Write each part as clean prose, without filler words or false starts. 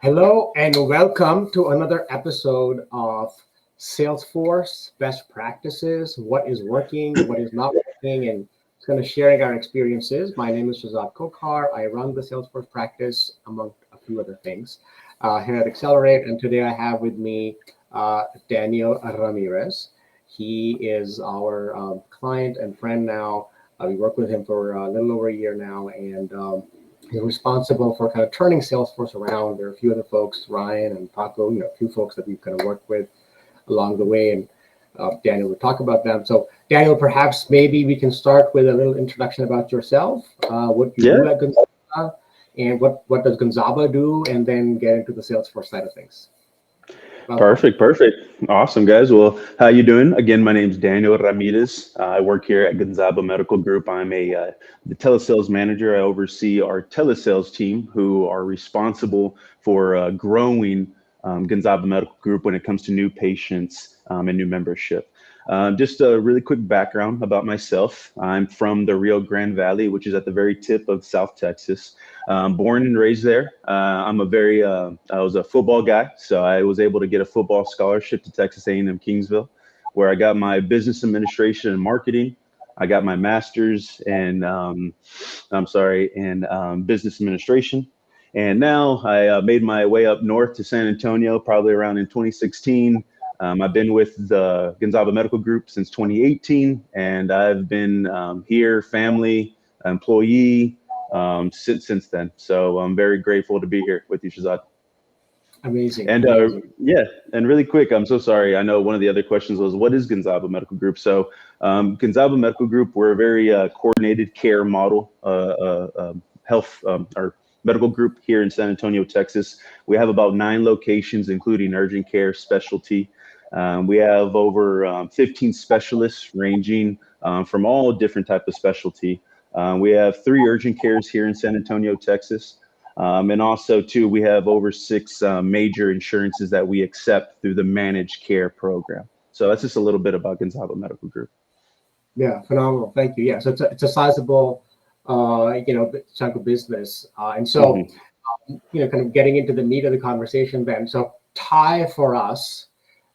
Hello and welcome to another episode of Salesforce Best Practices, what is working, what is not working, and it's going to sharing our experiences. My name is Shazad Kokhar. I run the Salesforce practice among a few other things here at Accelirate. And today I have with me Daniel Ramirez. He is our client and friend now. We work with him for a little over a year now, and you're responsible for kind of turning Salesforce around. There are a few other folks, Ryan and Paco, a few folks that we've kind of worked with along the way, and Daniel will talk about them. So Daniel, perhaps maybe we can start with a little introduction about yourself, what you do at Gonzaba, and what does Gonzaba do, and then get into the Salesforce side of things. Perfect. Awesome, guys. Well, how you doing? Again, my name's Daniel Ramirez. I work here at Gonzaba Medical Group. I'm the telesales manager. I oversee our telesales team, who are responsible for growing Gonzaba Medical Group when it comes to new patients and new membership. Just a really quick background about myself. I'm from the Rio Grande Valley, which is at the very tip of South Texas. Born and raised there. I was a football guy, so I was able to get a football scholarship to Texas A&M Kingsville, where I got my business administration and marketing. I got my master's in, business administration. And now I made my way up north to San Antonio, probably around in 2016. I've been with the Gonzaba Medical Group since 2018, and I've been here, family, employee, since then. So I'm very grateful to be here with you, Shazad. Amazing. And Amazing. and really quick, I'm so sorry. I know one of the other questions was, what is Gonzaba Medical Group? So Gonzaba Medical Group, we're a very coordinated care model, health or medical group here in San Antonio, Texas. We have about 9 locations, including urgent care, specialty. We have over 15 specialists ranging from all different types of specialty. We have 3 urgent cares here in San Antonio, Texas. And also, too, we have over 6 major insurances that we accept through the managed care program. So that's just a little bit about Gonzaba Medical Group. Yeah, phenomenal. Thank you. Yeah, so it's a sizable, chunk of business, and so Mhm. kind of getting into the meat of the conversation then. So tie for us,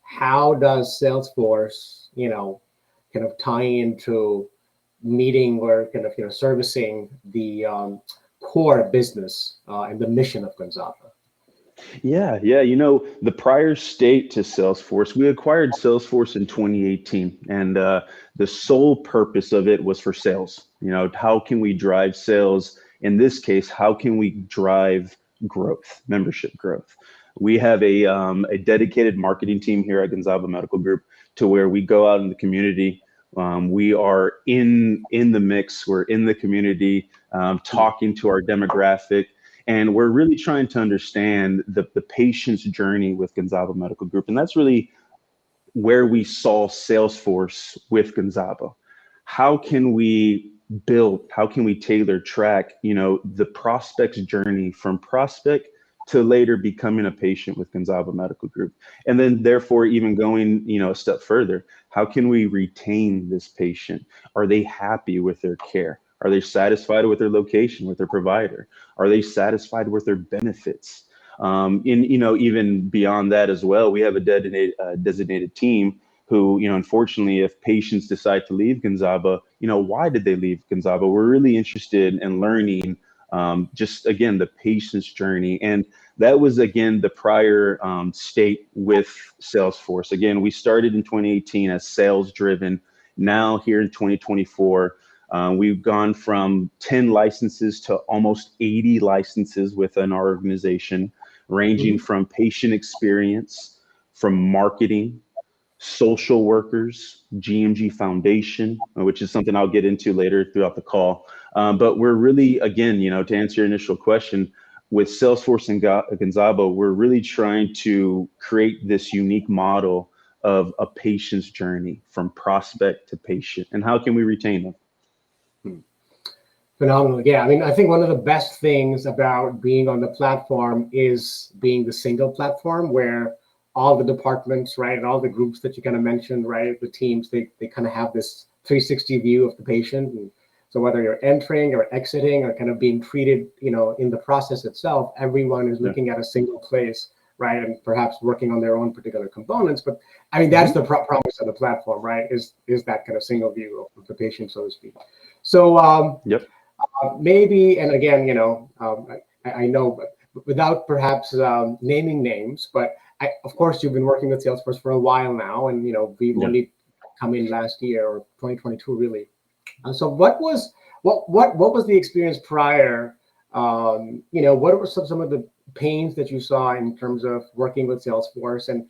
how does Salesforce, kind of tie into meeting or kind of, servicing the core business and the mission of Gonzaga? Yeah. The prior state to Salesforce, we acquired Salesforce in 2018, and the sole purpose of it was for sales. How can we drive sales? In this case, how can we drive growth, membership growth? We have a dedicated marketing team here at Gonzaba Medical Group to where we go out in the community. We are in the mix. We're in the community, talking to our demographic. And we're really trying to understand the patient's journey with Gonzaba Medical Group. And that's really where we saw Salesforce with Gonzaba. How can we how can we tailor track, the prospect's journey from prospect to later becoming a patient with Gonzaba Medical Group? And then therefore even going, a step further, how can we retain this patient? Are they happy with their care? Are they satisfied with their location, with their provider? Are they satisfied with their benefits? Even beyond that as well, we have a designated team who, unfortunately, if patients decide to leave Gonzaba, why did they leave Gonzaba? We're really interested in learning just, again, the patient's journey. And that was, again, the prior state with Salesforce. Again, we started in 2018 as sales driven. Now here in 2024, we've gone from 10 licenses to almost 80 licenses within our organization, ranging from patient experience, from marketing, social workers, GMG Foundation, which is something I'll get into later throughout the call. But we're really, again, to answer your initial question, with Salesforce and Gonzaba, we're really trying to create this unique model of a patient's journey from prospect to patient, and how can we retain them? Phenomenal. Yeah, I mean, I think one of the best things about being on the platform is being the single platform where all the departments, right, and all the groups that you kind of mentioned, right, the teams, they kind of have this 360 view of the patient. And So whether you're entering or exiting or kind of being treated, in the process itself, everyone is looking at a single place, right? And perhaps working on their own particular components. But I mean, that's the promise of the platform, right? Is that kind of single view of the patient, so to speak. So Yep. maybe, and again, I know, but without perhaps naming names, but of course, you've been working with Salesforce for a while now, and we've only come in last year or 2022, really. So what was the experience prior? What were some of the pains that you saw in terms of working with Salesforce, and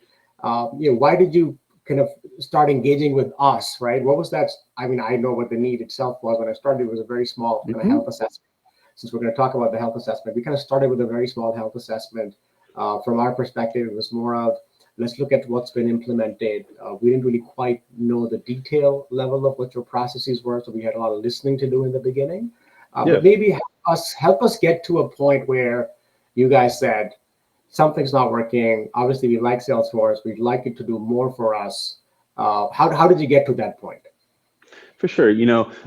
why did you kind of start engaging with us, right? What was that? I mean, I know what the need itself was when I started. It was a very small kind of health assessment. Since we're going to talk about the health assessment, we kind of started with a very small health assessment. From our perspective, it was more of, let's look at what's been implemented. We didn't really quite know the detail level of what your processes were, so we had a lot of listening to do in the beginning. But maybe help us get to a point where you guys said, something's not working. Obviously, we like Salesforce. We'd like it to do more for us. How did you get to that point? For sure.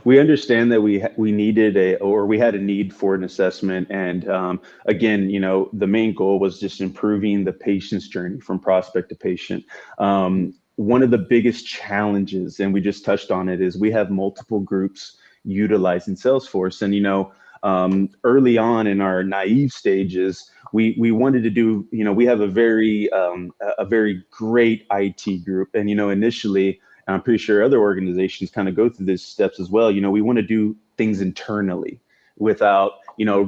We understand that we needed we had a need for an assessment. And again, the main goal was just improving the patient's journey from prospect to patient. One of the biggest challenges, and we just touched on it, is we have multiple groups utilizing Salesforce. And, early on in our naive stages, we wanted to do, we have a very great IT group. And, initially, and I'm pretty sure other organizations kind of go through these steps as well. We want to do things internally without,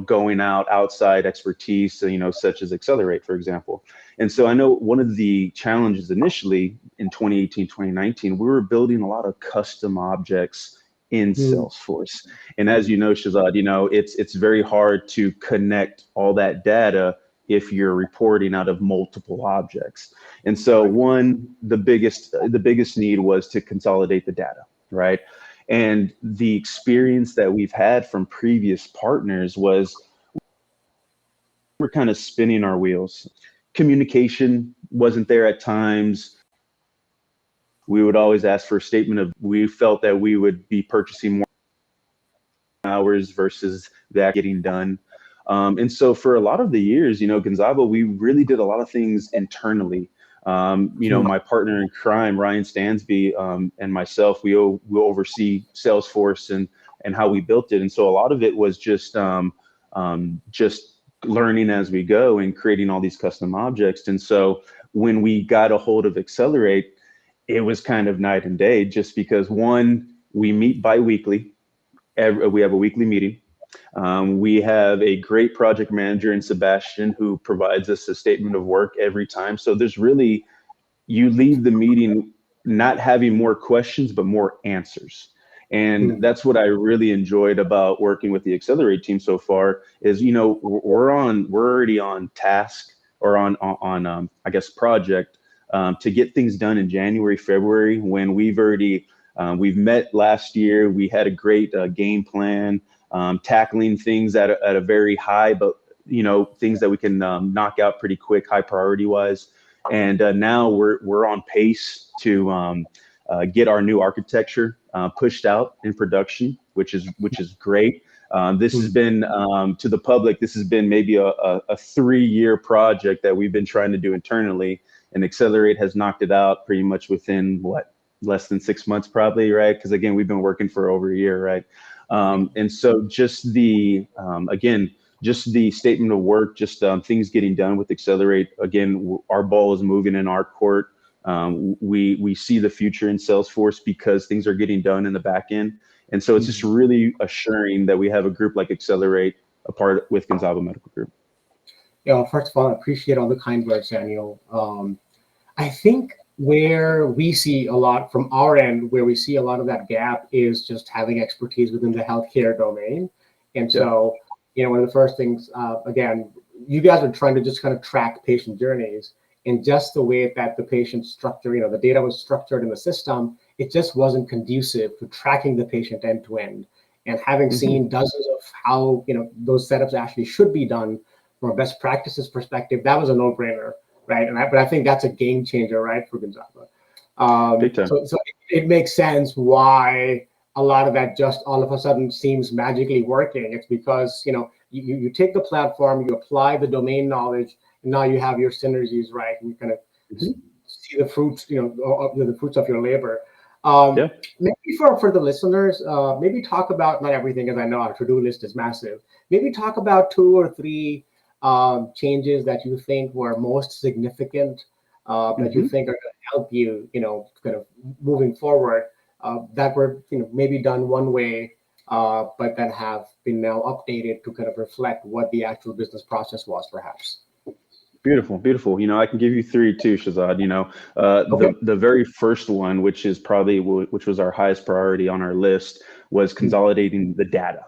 going outside expertise, such as Accelirate, for example. And so I know one of the challenges initially in 2018, 2019, we were building a lot of custom objects in Salesforce. And as you know, Shazad, it's very hard to connect all that data if you're reporting out of multiple objects. And so the biggest need was to consolidate the data, right? And the experience that we've had from previous partners was we're kind of spinning our wheels. Communication wasn't there at times. We would always ask for a statement of, we felt that we would be purchasing more hours versus that getting done. And so for a lot of the years, Gonzaba, we really did a lot of things internally. My partner in crime, Ryan Stansby, and myself, we'll oversee Salesforce and how we built it. And so a lot of it was just learning as we go and creating all these custom objects. And so when we got a hold of Accelirate, it was kind of night and day, just because one, we meet bi-weekly. We have a weekly meeting. We have a great project manager in Sebastian who provides us a statement of work every time. So there's really, you leave the meeting not having more questions, but more answers. And that's what I really enjoyed about working with the Accelerate team so far is, we're already on task or on I guess, project to get things done in January, February, when we've met last year. We had a great game plan, tackling things at a very high, but things that we can knock out pretty quick, high priority wise. And now we're on pace to get our new architecture pushed out in production, which is great. This has been to the public. This has been maybe a 3-year project that we've been trying to do internally, and Accelerate has knocked it out pretty much within less than 6 months, probably, right? Because again, we've been working for over a year, right? And so just the statement of work, just things getting done with Accelerate. Again, our ball is moving in our court. We see the future in Salesforce because things are getting done in the back end. And so it's just really assuring that we have a group like Accelerate, a part with Gonzaba Medical Group. Yeah, first of all, I appreciate all the kind words, Daniel. I think where we see a lot from our end, where we see a lot of that gap is just having expertise within the healthcare domain. And so, one of the first things, again, you guys are trying to just kind of track patient journeys, and just the way that the patient structure, the data was structured in the system, it just wasn't conducive to tracking the patient end to end. And having seen dozens of how, those setups actually should be done from a best practices perspective, that was a no-brainer. Right, but I think that's a game changer, right, for Gonzaba. Big time. So it makes sense why a lot of that just all of a sudden seems magically working. It's because, you take the platform, you apply the domain knowledge, and now you have your synergies, right? And you kind of see the fruits, the fruits of your labor. Yeah. Maybe for the listeners, maybe talk about, not everything, as I know our to-do list is massive. Maybe talk about 2 or 3 changes that you think were most significant, that you think are going to help you, kind of moving forward, that were, maybe done one way, but that have been now updated to kind of reflect what the actual business process was, perhaps. Beautiful, beautiful. I can give you 3 too, Shazad. Okay. The very first one, which is probably which was our highest priority on our list, was consolidating the data.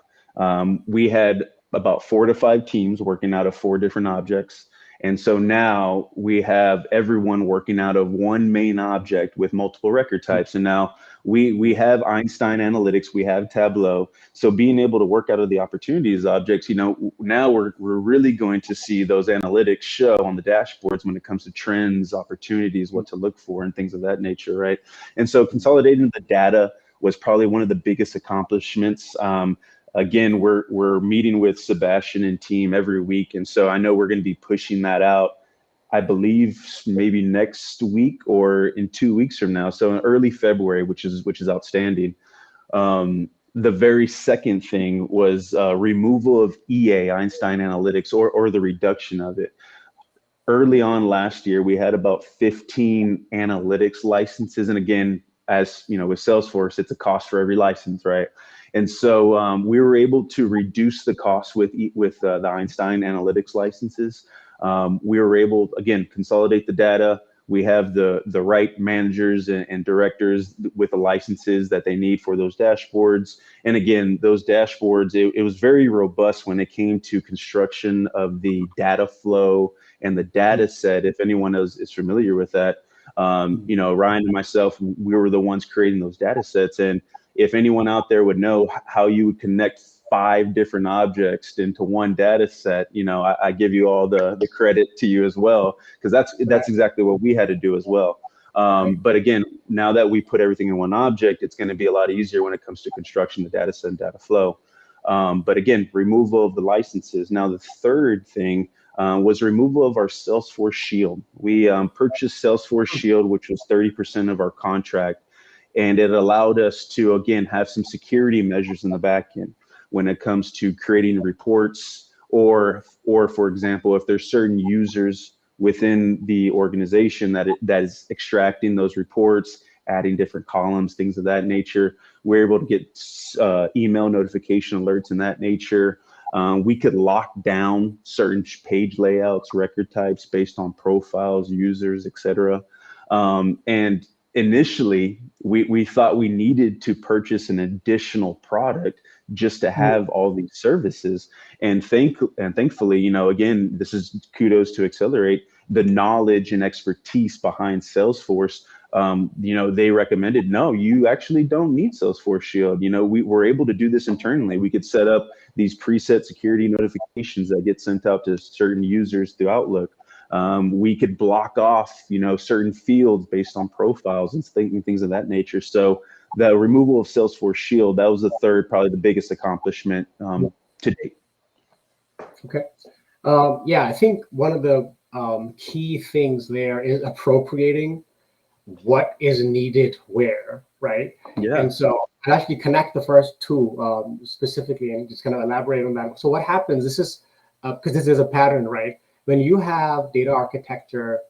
We had about 4 to 5 teams working out of 4 different objects. And so now we have everyone working out of one main object with multiple record types. And now we have Einstein Analytics, we have Tableau. So being able to work out of the opportunities objects, now we're really going to see those analytics show on the dashboards when it comes to trends, opportunities, what to look for, and things of that nature, right? And so consolidating the data was probably one of the biggest accomplishments. Again, we're meeting with Sebastian and team every week, and so I know we're going to be pushing that out, I believe maybe next week or in 2 weeks from now. So in early February, which is outstanding. The very second thing was removal of EA, Einstein Analytics, or the reduction of it. Early on last year, we had about 15 analytics licenses, and again, as with Salesforce, it's a cost for every license, right? And so we were able to reduce the cost with the Einstein Analytics licenses. We were able, again, consolidate the data. We have the right managers and directors with the licenses that they need for those dashboards. And again, those dashboards, it was very robust when it came to construction of the data flow and the data set. If anyone is familiar with that, Ryan and myself, we were the ones creating those data sets. And if anyone out there would know how you would connect 5 different objects into one data set, I give you all the credit to you as well, because that's exactly what we had to do as well. But again, now that we put everything in one object, it's going to be a lot easier when it comes to construction, the data set and data flow. But again, removal of the licenses. Now, the third thing was removal of our Salesforce Shield. We purchased Salesforce Shield, which was 30% of our contract. And it allowed us to, again, have some security measures in the back end when it comes to creating reports, or for example, if there's certain users within the organization that is extracting those reports, adding different columns, things of that nature, we're able to get email notification alerts in that nature. We could lock down certain page layouts, record types based on profiles, users, etc. And initially, we thought we needed to purchase an additional product just to have all these services. And thankfully, again, this is kudos to Accelirate, the knowledge and expertise behind Salesforce. They recommended, no, you actually don't need Salesforce Shield. We were able to do this internally. We could set up these preset security notifications that get sent out to certain users through Outlook. We could block off, certain fields based on profiles and things of that nature. So the removal of Salesforce Shield, that was the third, probably the biggest accomplishment to date. Okay. I think one of the key things there is appropriating what is needed where, right? Yeah. And so I actually connect the first 2 specifically and just kind of elaborate on that. So what happens, this is, because this is a pattern, right? When you have data architecture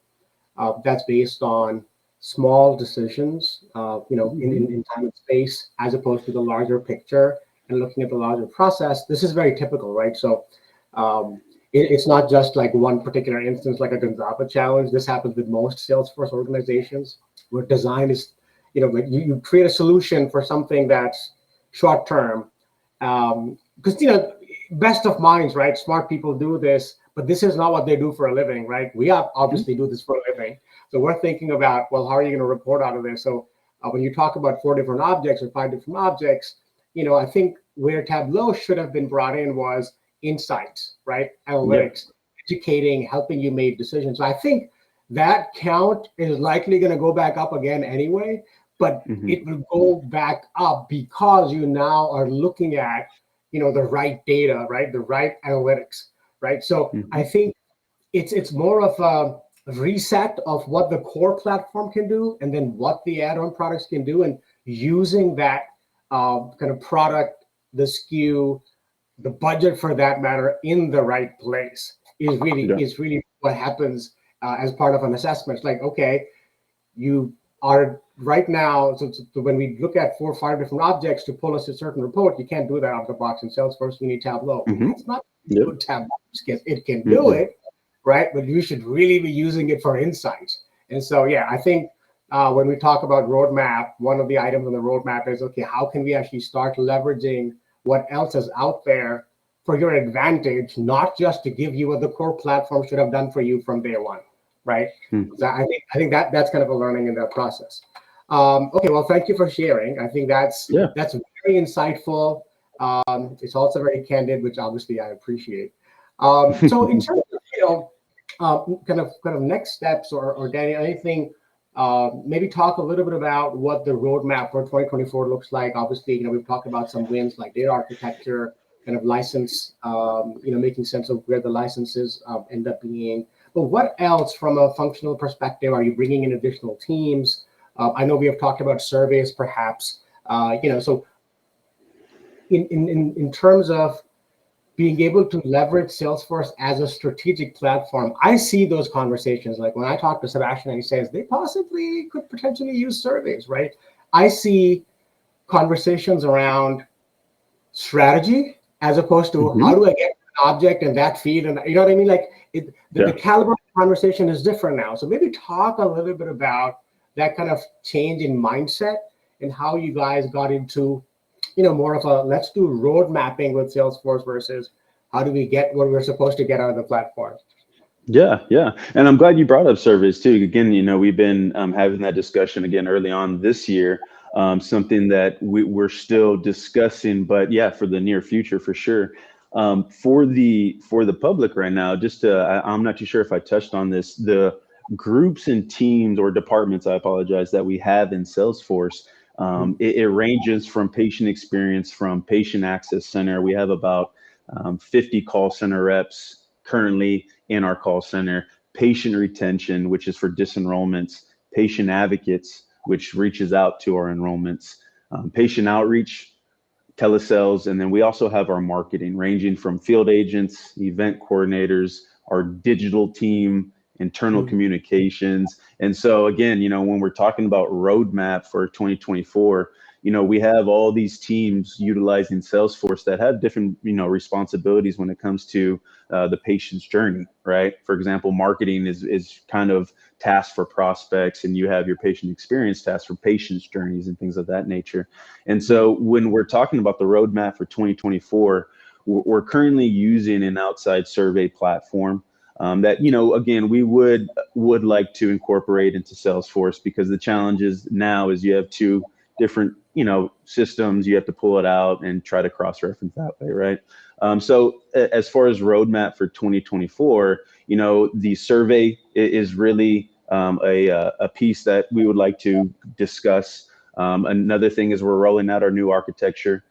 that's based on small decisions, in time and space, as opposed to the larger picture and looking at the larger process, this is very typical, right? So it's not just like one particular instance, like a Gonzaba challenge. This happens with most Salesforce organizations, where design is, like you create a solution for something that's short term, because best of minds, right? Smart people do this, but this is not what they do for a living, right? We obviously do this for a living. So we're thinking about, well, how are you going to report out of this? So when you talk about 4 different objects or 5 different objects, I think where Tableau should have been brought in was insights, right? Analytics, educating, helping you make decisions. So I think that count is likely going to go back up again anyway. but Hmm. it will go back up because you now are looking at, the right data, right? The right analytics, right? So I Hmm. think it's more of a reset of what the core platform can do, and then what the add-on products can do, and using that kind of product, the SKU, the budget for that matter, in the right place Yeah. is really what happens as part of an assessment. It's like, okay, you are right now. So when we look at 4 or 5 different objects to pull us a certain report, you can't do that out of the box in Salesforce. We need Tableau. Hmm. That's not Yep. what Tableau is. It can do Mm-mm. it, right? But you should really be using it for insights. And so, yeah, I think when we talk about roadmap, one of the items on the roadmap is, okay, how can we actually start leveraging what else is out there for your advantage, not just to give you what the core platform should have done for you from day one, right? Mm. So I think that's kind of a learning in that process. Okay, well, thank you for sharing. I think that's Yeah. that's very insightful. It's also very candid, which obviously I appreciate. So in terms of kind of next steps, or Danny, anything, maybe talk a little bit about what the roadmap for 2024 looks like. Obviously, we've talked about some wins like data architecture, kind of license, making sense of where the licenses end up being. But what else from a functional perspective? Are you bringing in additional teams? I know we have talked about surveys, perhaps. So in terms of being able to leverage Salesforce as a strategic platform, I see those conversations. Like when I talk to Sebastian and he says they possibly could potentially use surveys, right? I see conversations around strategy as opposed to how Hmm. do I get an object and that feed, and you know what I mean? Like the Yeah. caliber of conversation is different now. So maybe talk a little bit about that kind of change in mindset and how you guys got into more of a let's do road mapping with Salesforce versus how do we get what we're supposed to get out of the platform. Yeah, yeah. And I'm glad you brought up surveys too. Again, we've been having that discussion again early on this year, something that we're still discussing, but yeah, for the near future, for sure. For the public right now, I'm not too sure if I touched on this, the groups and teams or departments, I apologize, that we have in Salesforce. It ranges from patient experience, from patient access center. We have about 50 call center reps currently in our call center, patient retention, which is for disenrollments, patient advocates, which reaches out to our enrollments, patient outreach, telesales, and then we also have our marketing, ranging from field agents, event coordinators, our digital team, internal Mm. communications. And so again, when we're talking about roadmap for 2024, we have all these teams utilizing Salesforce that have different, responsibilities when it comes to the patient's journey, right? For example, marketing is kind of tasked for prospects, and you have your patient experience task for patients' journeys and things of that nature. And so when we're talking about the roadmap for 2024, we're currently using an outside survey platform that, again, we would like to incorporate into Salesforce, because the challenge is now is you have two different, systems. You have to pull it out and try to cross-reference that way, right? So as far as roadmap for 2024, the survey is really a piece that we would like to discuss. Another thing is we're rolling out our new architecture,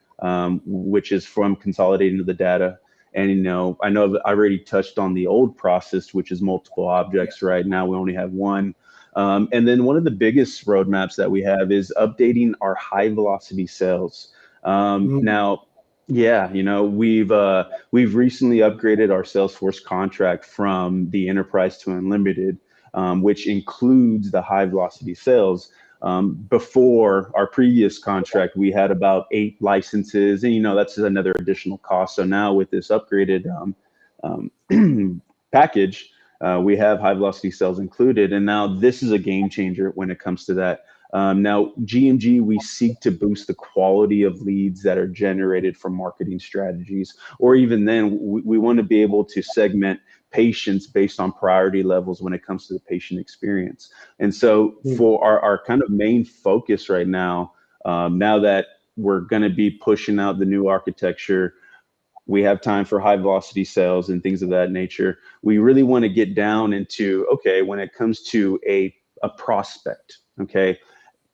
which is from consolidating the data. And, I know I already touched on the old process, which is multiple objects. Right now, we only have one. And then one of the biggest roadmaps that we have is updating our high velocity sales. Mm. Now, yeah, we've recently upgraded our Salesforce contract from the enterprise to unlimited, which includes the high velocity sales. Before our previous contract, we had about 8 licenses, and that's another additional cost. So now with this upgraded package, we have high velocity sales included, and now this is a game changer when it comes to that. Now, GMG, we seek to boost the quality of leads that are generated from marketing strategies, or even then, we want to be able to segment patients based on priority levels when it comes to the patient experience. And so Mm. for our kind of main focus right now, now that we're going to be pushing out the new architecture, we have time for high velocity sales and things of that nature. We really want to get down into, okay, when it comes to a prospect, okay,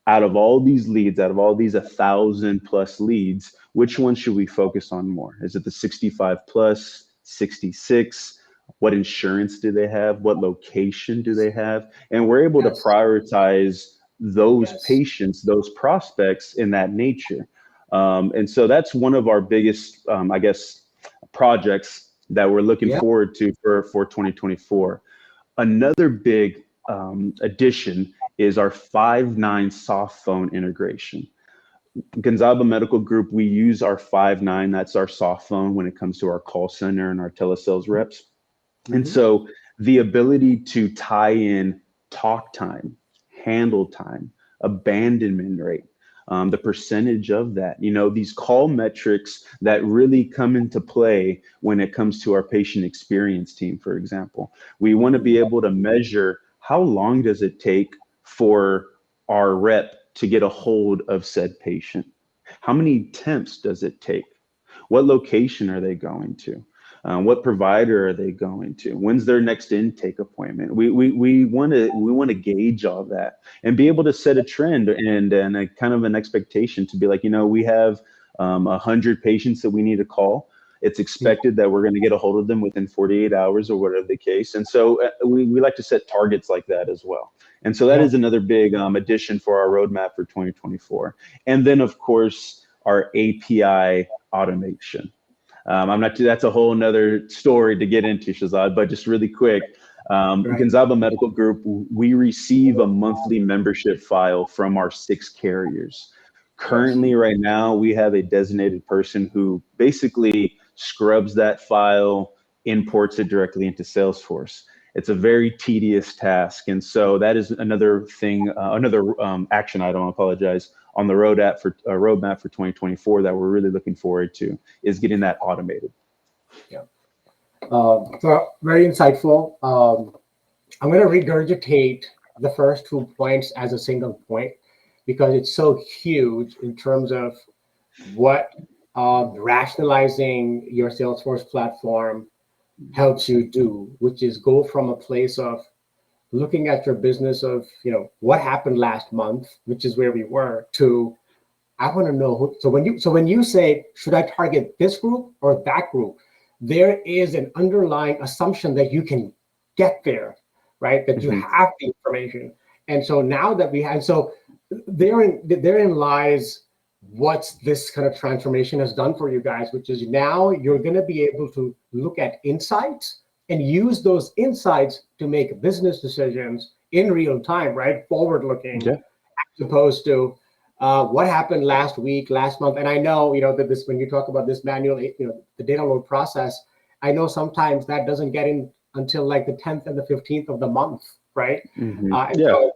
out of all these leads, out of all these 1,000+ leads, which one should we focus on more? Is it the 65 plus, 66? What insurance do they have? What location do they have? And we're able to Yes. prioritize those Yes. patients, those prospects in that nature. And so that's one of our biggest, I guess, projects that we're looking Yeah. forward to for 2024. Another big addition is our 5.9 soft phone integration. Gonzaba Medical Group, we use our 5.9, that's our soft phone when it comes to our call center and our telesales reps. And Mhm. so the ability to tie in talk time, handle time, abandonment rate, the percentage of that, these call metrics that really come into play when it comes to our patient experience team, for example. We want to be able to measure how long does it take for our rep to get a hold of said patient? How many attempts does it take? What location are they going to? What provider are they going to? When's their next intake appointment? We want to gauge all that and be able to set a trend and a kind of an expectation to be like, we have 100 patients that we need to call. It's expected that we're going to get a hold of them within 48 hours or whatever the case. And so we like to set targets like that as well. And so that Yeah. is another big addition for our roadmap for 2024. And then, of course, our API automation. That's a whole nother story to get into, Shazad, but just really quick, Right. Gonzaba Medical Group, we receive a monthly membership file from our 6 carriers. Yes. Currently, right now, we have a designated person who basically scrubs that file, imports it directly into Salesforce. It's a very tedious task. And so that is another thing, another action item, I apologize, on the roadmap for 2024 that we're really looking forward to is getting that automated. Yeah. So very insightful. I'm going to regurgitate the first 2 points as a single point because it's so huge in terms of what rationalizing your Salesforce platform helps you do, which is go from a place of looking at your business of, what happened last month, which is where we were, to I want to know who. So when you say, should I target this group or that group, there is an underlying assumption that you can get there, right? That you have the information. And so now that we have, so therein lies what this kind of transformation has done for you guys, which is now you're going to be able to look at insights and use those insights to make business decisions in real time, right? Forward looking, Yeah. as opposed to what happened last week, last month. And I know, that this, when you talk about this manual, the data load process, I know sometimes that doesn't get in until like the 10th and the 15th of the month, right? And Yeah. so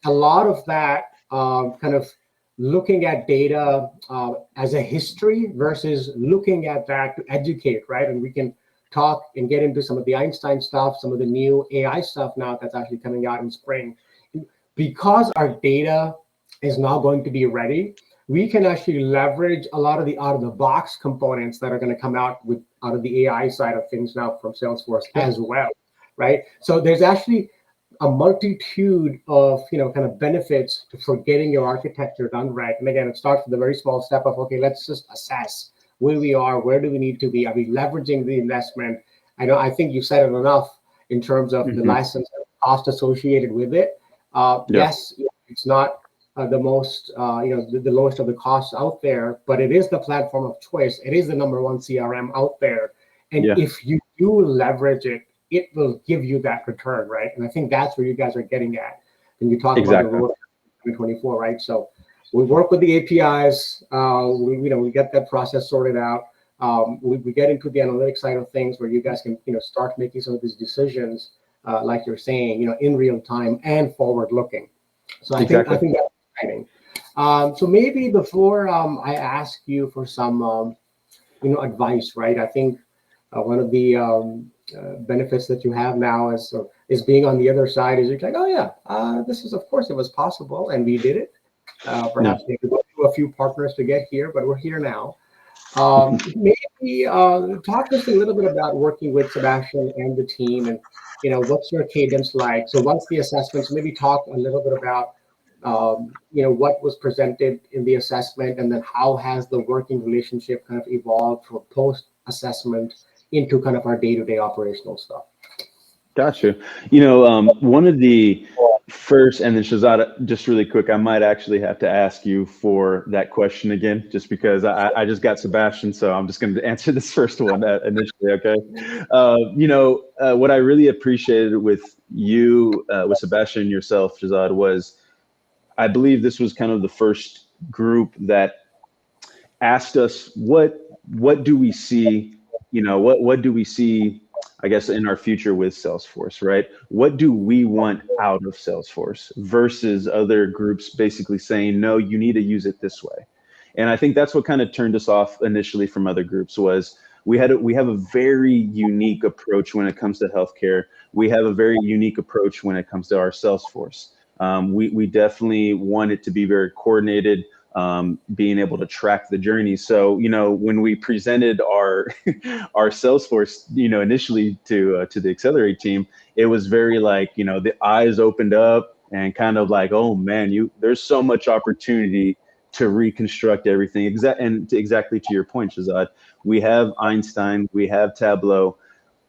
a lot of that kind of looking at data as a history versus looking at that to educate, right? And we can talk and get into some of the Einstein stuff, some of the new AI stuff now that's actually coming out in spring. Because our data is now going to be ready, we can actually leverage a lot of the out-of-the-box components that are going to come out of the AI side of things now from Salesforce as well, right? So there's actually a multitude of kind of benefits for getting your architecture done right. And again, it starts with a very small step of, okay, let's just assess where we are, where do we need to be? Are we leveraging the investment? I think you said it enough in terms of the license cost associated with it. Yes, it's not the most, the lowest of the costs out there, but it is the platform of choice. It is the number one CRM out there. And if you do leverage it, it will give you that return, right? And I think that's where you guys are getting at when you talk about the road 2024, right? So we work with the APIs. We get that process sorted out. We get into the analytics side of things where you guys can, start making some of these decisions, like you're saying, in real time and forward looking. So I think that's exciting. So maybe before I ask you for some, advice, right? I think one of the benefits that you have now is being on the other side is you're like, oh yeah, this is, of course it was possible and we did it. Perhaps we had to go through a few partners to get here, but we're here now. Maybe talk to us a little bit about working with Sebastian and the team and, what's your cadence like? So once the assessments, maybe talk a little bit about what was presented in the assessment, and then how has the working relationship kind of evolved from post-assessment into kind of our day-to-day operational stuff. Gotcha. One of the first, and then Shazad, just really quick, I might actually have to ask you for that question again, just because I just got Sebastian, so I'm just going to answer this first one initially, okay? What I really appreciated with you, with Sebastian and yourself, Shazad, was I believe this was kind of the first group that asked us what do we see, what do we see, I guess, in our future with Salesforce, right? What do we want out of Salesforce versus other groups basically saying, no, you need to use it this way. And I think that's what kind of turned us off initially from other groups was we have a very unique approach when it comes to healthcare. We have a very unique approach when it comes to our Salesforce. We definitely want it to be very coordinated, being able to track the journey. So, when we presented our our Salesforce, initially to the Accelirate team, it was very like, the eyes opened up and kind of like, oh man, there's so much opportunity to reconstruct everything. Exactly to your point, Shazad, we have Einstein, we have Tableau.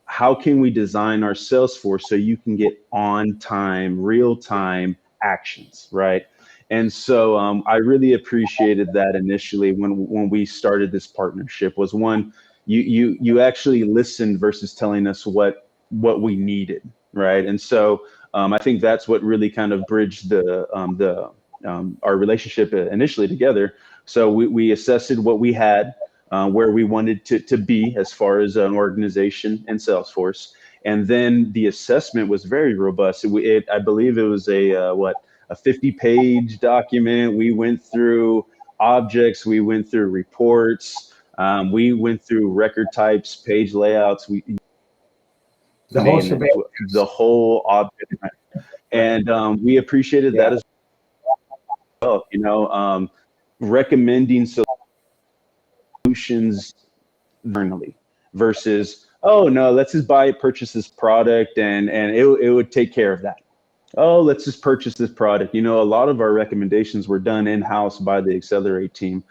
How can we design our Salesforce so you can get on time, real time actions, right? And so I really appreciated that initially when we started this partnership was one, you actually listened versus telling us what we needed, right? And so I think that's what really kind of bridged our relationship initially together. So we assessed what we had, where we wanted to be as far as an organization and Salesforce. And then the assessment was very robust. I believe it was a 50-page document. We went through objects, we went through reports, we went through record types, page layouts, the whole object. And we appreciated that as well, recommending solutions internally versus, oh no, let's just purchase this product and it would take care of that. Oh, let's just purchase this product. A lot of our recommendations were done in-house by the Accelerate team,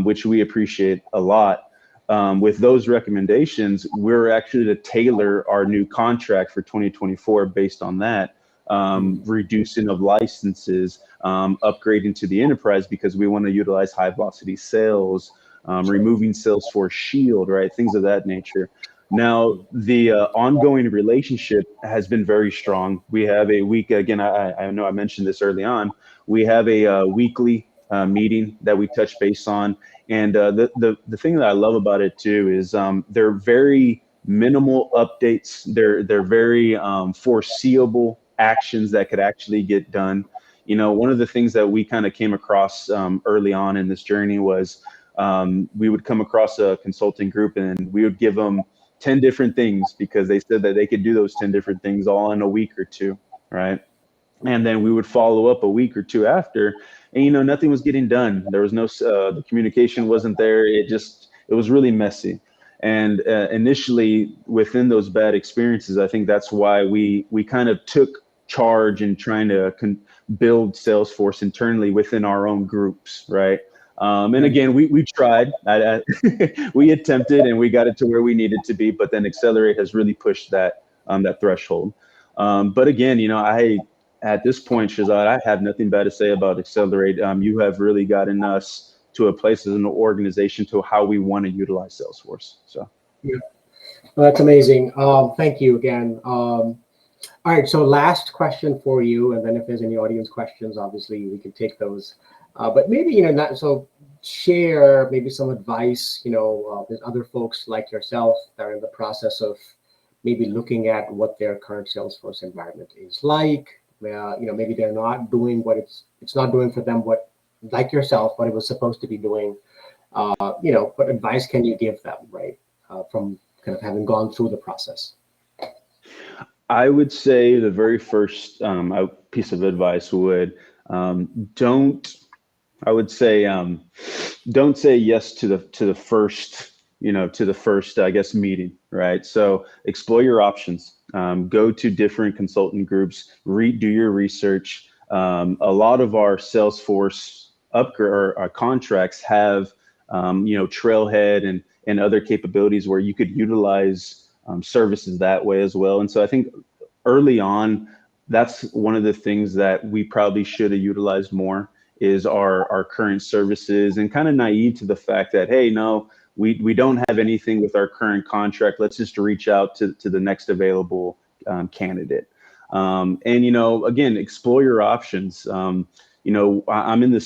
which we appreciate a lot. With those recommendations, we're actually to tailor our new contract for 2024 based on that, reducing of licenses, upgrading to the enterprise because we want to utilize high velocity sales, removing Salesforce Shield, right? Things of that nature. Now, the ongoing relationship has been very strong. We have a week, again, I know I mentioned this early on, we have a weekly meeting that we touch base on. And the thing that I love about it too is they're very minimal updates. They're very foreseeable actions that could actually get done. One of the things that we kind of came across early on in this journey was we would come across a consulting group and we would give them 10 different things because they said that they could do those 10 different things all in a week or two, right? And then we would follow up a week or two after, and nothing was getting done. There was no the communication wasn't there. It was really messy. And initially, within those bad experiences, I think that's why we kind of took charge in trying to build Salesforce internally within our own groups, right? And again, we tried, we attempted, and we got it to where we needed to be. But then Accelerate has really pushed that threshold. But again, at this point, Shazad, I have nothing bad to say about Accelerate. You have really gotten us to a place as an organization to how we want to utilize Salesforce. So, yeah, well, that's amazing. Thank you again. All right, so last question for you, and then if there's any audience questions, obviously we can take those. But maybe share maybe some advice. There's other folks like yourself that are in the process of maybe looking at what their current Salesforce environment is like. Maybe they're not doing what it's not doing for them what, like yourself, what it was supposed to be doing. What advice can you give them, right? From kind of having gone through the process. I would say the very first piece of advice would don't say yes to the first I guess meeting, right? So explore your options. Go to different consultant groups, do your research, A lot of our Salesforce upgrade or our contracts have, Trailhead and other capabilities where you could utilize services that way as well. And so I think early on, that's one of the things that we probably should have utilized more is our current services, and kind of naive to the fact that, hey, no, we don't have anything with our current contract. Let's just reach out to the next available candidate. And, again, explore your options. I'm in the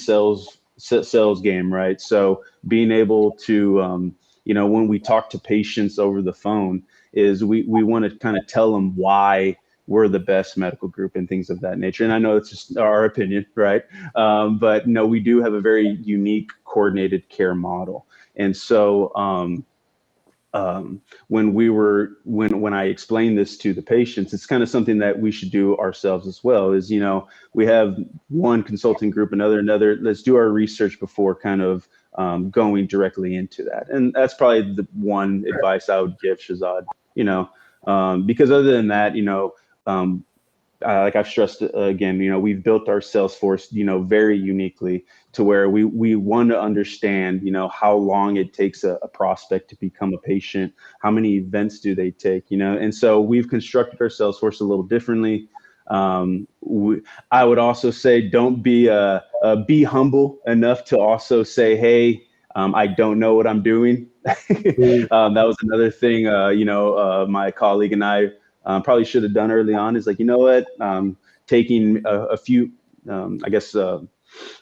sales game, right? So being able to, when we talk to patients over the phone, is we want to kind of tell them why we're the best medical group and things of that nature. And I know it's just our opinion, right? But no, we do have a very unique coordinated care model. And so when I explain this to the patients, it's kind of something that we should do ourselves as well. Is, we have one consulting group, another. Let's do our research before kind of going directly into that. And that's probably the one advice I would give, Shazad. Because other than that, like I've stressed again, we've built our Salesforce, very uniquely to where we want to understand, how long it takes a prospect to become a patient, how many events do they take, and so we've constructed our Salesforce a little differently. I would also say don't be humble enough to also say, hey, I don't know what I'm doing. That was another thing, my colleague and I probably should have done early on, is like, taking a few,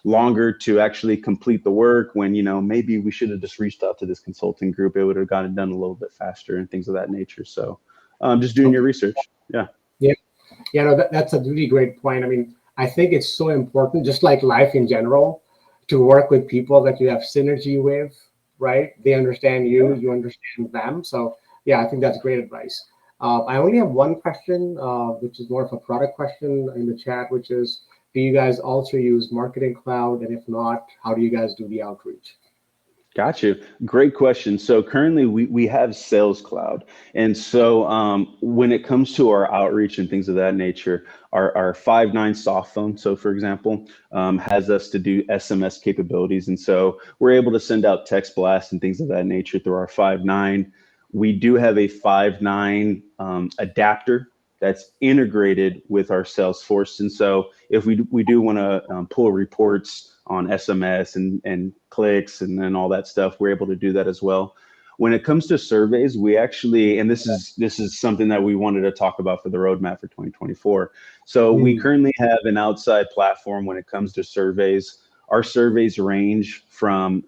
longer to actually complete the work when, maybe we should have just reached out to this consulting group. It would have gotten done a little bit faster and things of that nature. So just doing your research. Yeah. Yeah, no, that's a really great point. I mean, I think it's so important, just like life in general, to work with people that you have synergy with, right? They understand you, you understand them. So yeah, I think that's great advice. I only have one question, which is more of a product question in the chat, which is, do you guys also use Marketing Cloud? And if not, how do you guys do the outreach? Got you. Great question. So currently we have Sales Cloud. And so when it comes to our outreach and things of that nature, our 5.9 soft phone, so for example, has us to do SMS capabilities. And so we're able to send out text blasts and things of that nature through our 5.9. We do have a 5.9 adapter that's integrated with our Salesforce. And so if we do want to pull reports on SMS and clicks and then all that stuff, we're able to do that as well. When it comes to surveys, we actually, and this is something that we wanted to talk about for the roadmap for 2024. So we currently have an outside platform when it comes to surveys. Our surveys range from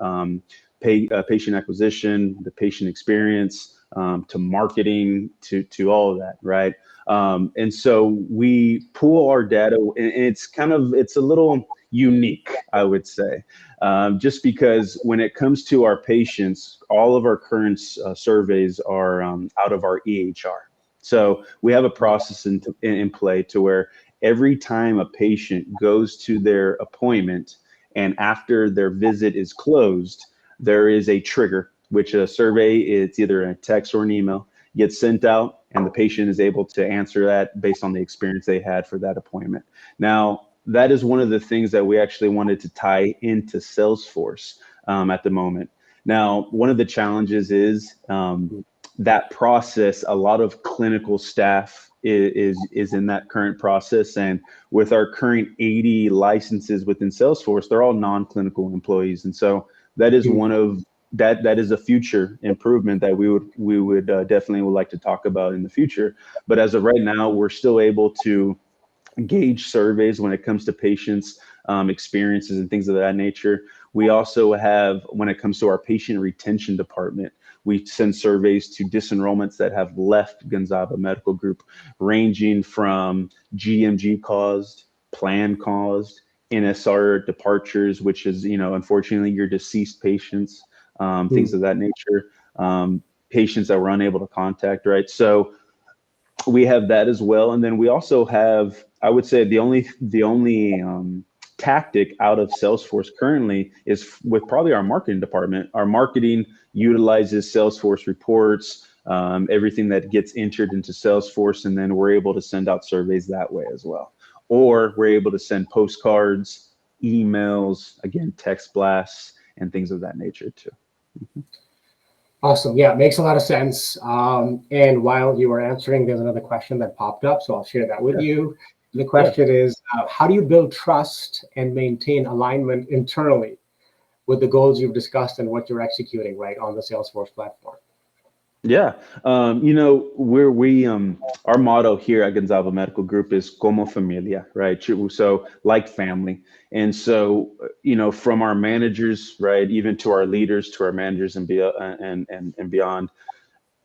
patient acquisition, the patient experience, to marketing, to all of that, right? And so we pool our data, and it's a little unique, I would say, just because when it comes to our patients, all of our current surveys are out of our EHR. So we have a process in play to where every time a patient goes to their appointment and after their visit is closed, there is a trigger, which a survey, it's either a text or an email, gets sent out, and the patient is able to answer that based on the experience they had for that appointment. Now, that is one of the things that we actually wanted to tie into Salesforce at the moment. Now, one of the challenges is that process, a lot of clinical staff is in that current process. And with our current 80 licenses within Salesforce, they're all non-clinical employees. And so that is one of that is a future improvement that we would definitely would like to talk about in the future. But as of right now, we're still able to gauge surveys when it comes to patients' experiences and things of that nature. We also have, when it comes to our patient retention department, we send surveys to disenrollments that have left Gonzaba Medical Group, ranging from GMG caused, plan caused, NSR departures, which is, unfortunately, your deceased patients, things of that nature, patients that were unable to contact, right? So we have that as well. And then we also have, I would say, the only tactic out of Salesforce currently is with probably our marketing department. Our marketing utilizes Salesforce reports, everything that gets entered into Salesforce, and then we're able to send out surveys that way as well. or we're able to send postcards, emails, again, text blasts, and things of that nature too. Awesome. Yeah, it makes a lot of sense. And while you were answering, there's another question that popped up, so I'll share that with you. The question is, how do you build trust and maintain alignment internally with the goals you've discussed and what you're executing, right, on the Salesforce platform? Yeah, our motto here at Gonzaba Medical Group is como familia, right? So like family. And so, from our managers, right, even to our leaders, to our managers and beyond,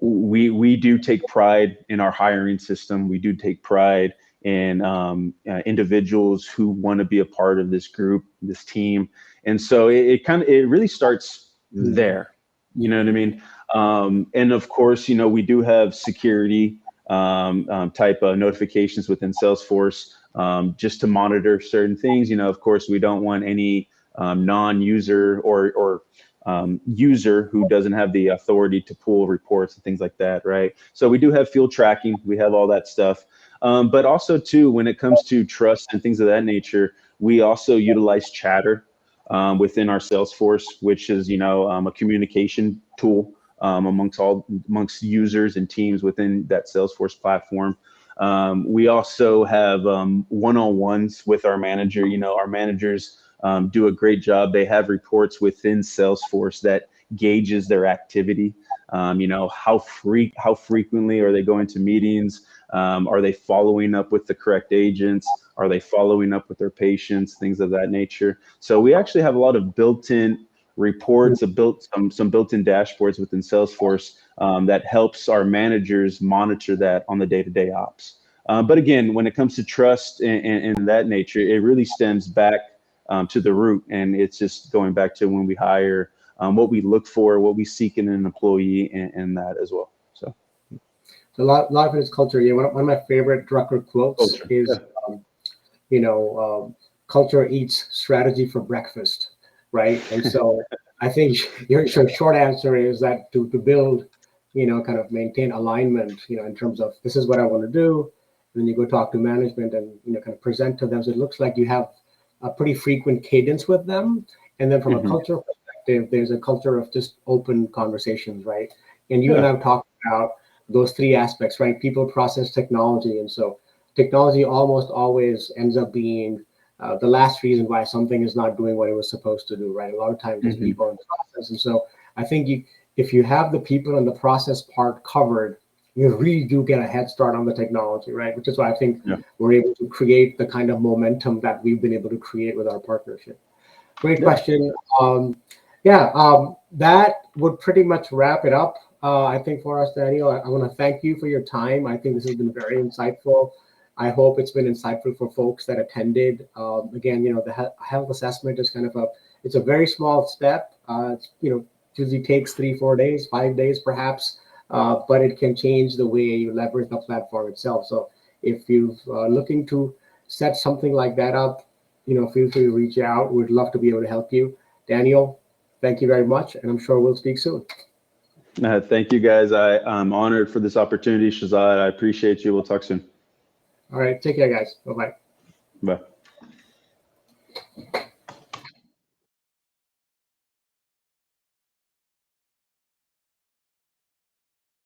we do take pride in our hiring system. We do take pride in individuals who want to be a part of this group, this team. And so it really starts there. You know what I mean? And of course, we do have security type of notifications within Salesforce just to monitor certain things. Of course, we don't want any non-user or user who doesn't have the authority to pull reports and things like that, right? So we do have field tracking. We have all that stuff. But also, too, when it comes to trust and things of that nature, we also utilize Chatter within our Salesforce, which is, a communication tool amongst users and teams within that Salesforce platform. We also have one-on-ones with our manager. Our managers do a great job. They have reports within Salesforce that gauges their activity. How frequently are they going to meetings? Are they following up with the correct agents? Are they following up with their patients? Things of that nature. So we actually have a lot of built-in reports, some built-in dashboards within Salesforce that helps our managers monitor that on the day-to-day ops. But again, when it comes to trust and that nature, it really stems back to the root, and it's just going back to when we hire, what we look for, what we seek in an employee, and that as well. So a lot of it is culture. Yeah, one of my favorite Drucker quotes is, culture eats strategy for breakfast, right? And so I think your short answer is that to build, kind of maintain alignment, in terms of this is what I want to do. And then you go talk to management and, kind of present to them. So it looks like you have a pretty frequent cadence with them. And then from a culture perspective, there's a culture of just open conversations, right? And you and I have talked about those three aspects, right? People, process, technology. And so technology almost always ends up being the last reason why something is not doing what it was supposed to do, right? A lot of times it's people in the process. And so I think if you have the people and the process part covered, you really do get a head start on the technology, right? Which is why I think we're able to create the kind of momentum that we've been able to create with our partnership. Great question. That would pretty much wrap it up, I think, for us, Daniel. I want to thank you for your time. I think this has been very insightful. I hope it's been insightful for folks that attended. Again, the health assessment is kind of it's a very small step. It's, usually takes 3-4 days, 5 days perhaps, but it can change the way you leverage the platform itself. So if you're looking to set something like that up, feel free to reach out. We'd love to be able to help you. Daniel, thank you very much, and I'm sure we'll speak soon. Thank you, guys. I'm honored for this opportunity, Shazad. I appreciate you. We'll talk soon. All right. Take care, guys. Bye-bye. Bye.